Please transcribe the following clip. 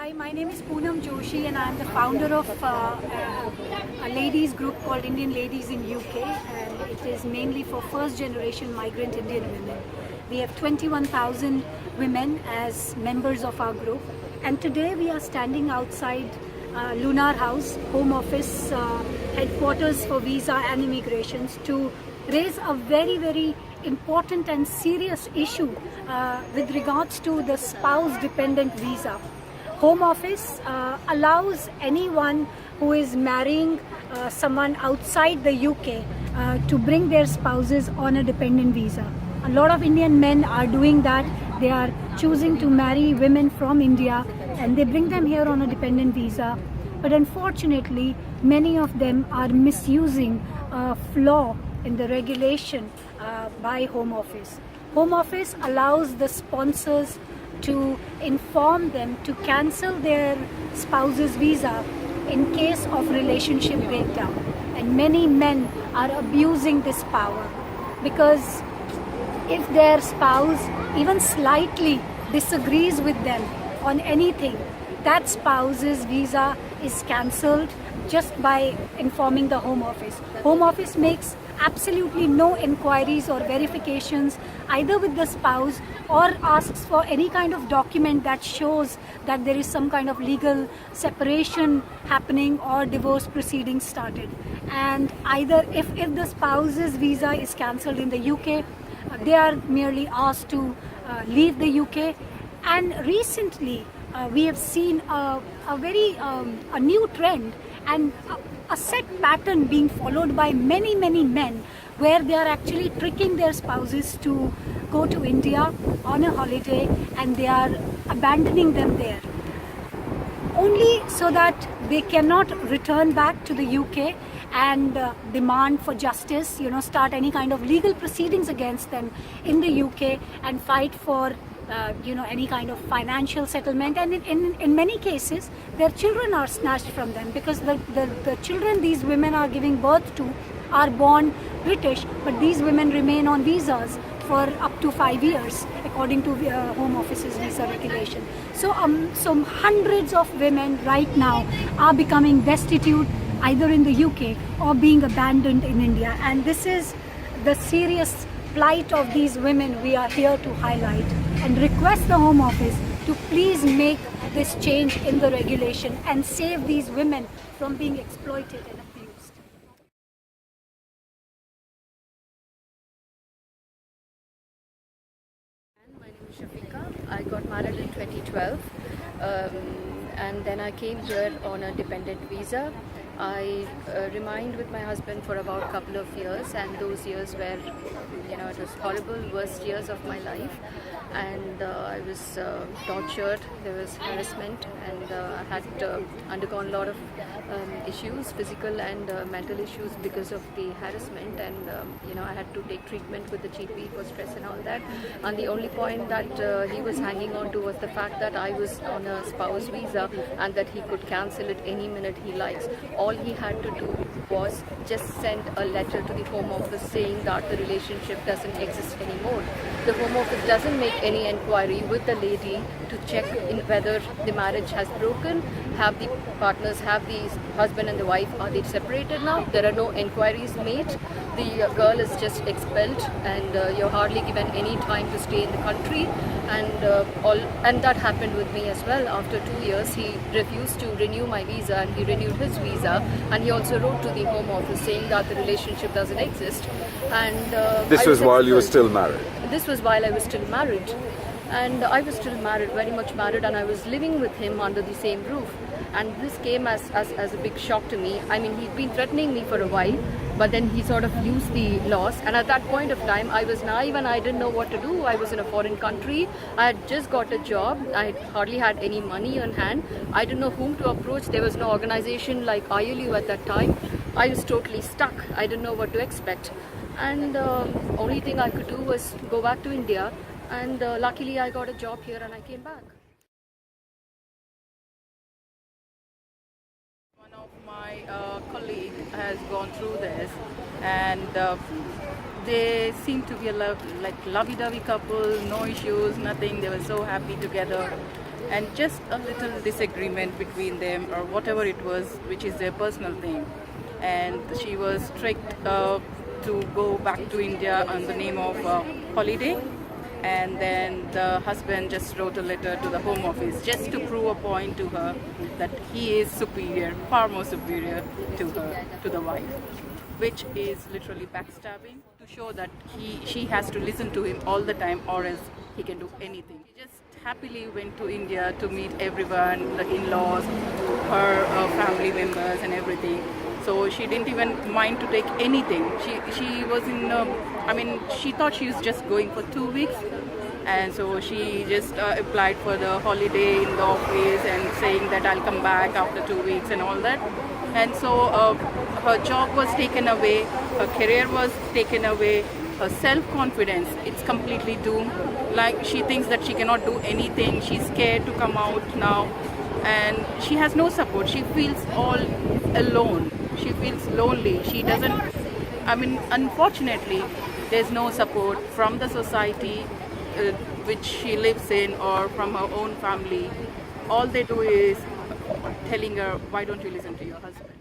Hi, my name is Poonam Joshi and I am the founder of a ladies group called Indian Ladies in UK, and it is mainly for first generation migrant Indian women. We have 21,000 women as members of our group, and today we are standing outside Lunar House, Home Office headquarters for visa and immigrations, to raise a very important and serious issue with regards to the spouse dependent visa. Home Office allows anyone who is marrying someone outside the UK to bring their spouses on a dependent visa. A lot of Indian men are doing that. They are choosing to marry women from India and they bring them here on a dependent visa. But unfortunately, many of them are misusing a flaw in the regulation by Home Office. Home Office allows the sponsors to inform them to cancel their spouse's visa in case of relationship breakdown. And many men are abusing this power, because if their spouse even slightly disagrees with them on anything, that spouse's visa is cancelled just by informing the Home Office. Home Office makes absolutely no inquiries or verifications either with the spouse, or asks for any kind of document that shows that there is some kind of legal separation happening or divorce proceedings started. And either if the spouse's visa is cancelled in the UK, they are merely asked to leave the UK. And recently we have seen a new trend and a set pattern being followed by many men, where they are actually tricking their spouses to go to India on a holiday and they are abandoning them there, only so that they cannot return back to the UK and demand for justice, start any kind of legal proceedings against them in the UK and fight for any kind of financial settlement. And in many cases their children are snatched from them, because the children these women are giving birth to are born British, but these women remain on visas for up to 5 years according to Home Office's visa regulation. So hundreds of women right now are becoming destitute either in the UK or being abandoned in India, and this is the serious plight of these women we are here to highlight, and request the Home Office to please make this change in the regulation and save these women from being exploited and abused. My name is Shafika. I got married in 2012 and then I came here on a dependent visa. I remained with my husband for about a couple of years, and those years were, it was horrible, worst years of my life, and I was tortured, there was harassment, and I had undergone a lot of issues, physical and mental issues because of the harassment, and I had to take treatment with the GP for stress and all that, and the only point that he was hanging on to was the fact that I was on a spouse visa and that he could cancel it any minute he likes. All he had to do was just send a letter to the Home Office saying that the relationship doesn't exist anymore. The Home Office doesn't make any inquiry with the lady to check in whether the marriage has broken, have the partners, have the husband and the wife, are they separated now? There are no inquiries made. The girl is just expelled, and you're hardly given any time to stay in the country, and that happened with me as well. After 2 years, he refused to renew my visa, and he renewed his visa, and he also wrote to the Home Office saying that the relationship doesn't exist. And this was while you were still married? This was while I was still married, and I was still married, very much married, and I was living with him under the same roof. And this came as a big shock to me. I mean, he'd been threatening me for a while, but then he sort of used the laws, and at that point of time I was naive and I didn't know what to do. I was in a foreign country, I had just got a job, I hardly had any money on hand, I didn't know whom to approach. There was no organization like ILUK at that time. I was totally stuck, I didn't know what to expect, and only thing I could do was go back to India, and luckily I got a job here and I came back. One of my colleague has gone through this, and they seem to be a lovey-dovey couple, no issues, nothing. They were so happy together. and just a little disagreement between them or whatever it was, which is their personal thing. And she was tricked to go back to India on the name of holiday. And then the husband just wrote a letter to the Home Office just to prove a point to her that he is superior, far more superior to her, to the wife, which is literally backstabbing, to show that she has to listen to him all the time or else he can do anything. He just happily went to India to meet everyone, the in-laws, her family members and everything. So she didn't even mind to take anything. She was she thought she was just going for 2 weeks, and so she just applied for the holiday in the office and saying that I'll come back after 2 weeks and all that. And so her job was taken away, her career was taken away, her self-confidence, it's completely doomed. Like, she thinks that she cannot do anything, she's scared to come out now, and she has no support. She feels all alone, she feels lonely. She doesn't, unfortunately, there's no support from the society which she lives in or from her own family. All they do is telling her, why don't you listen to your husband?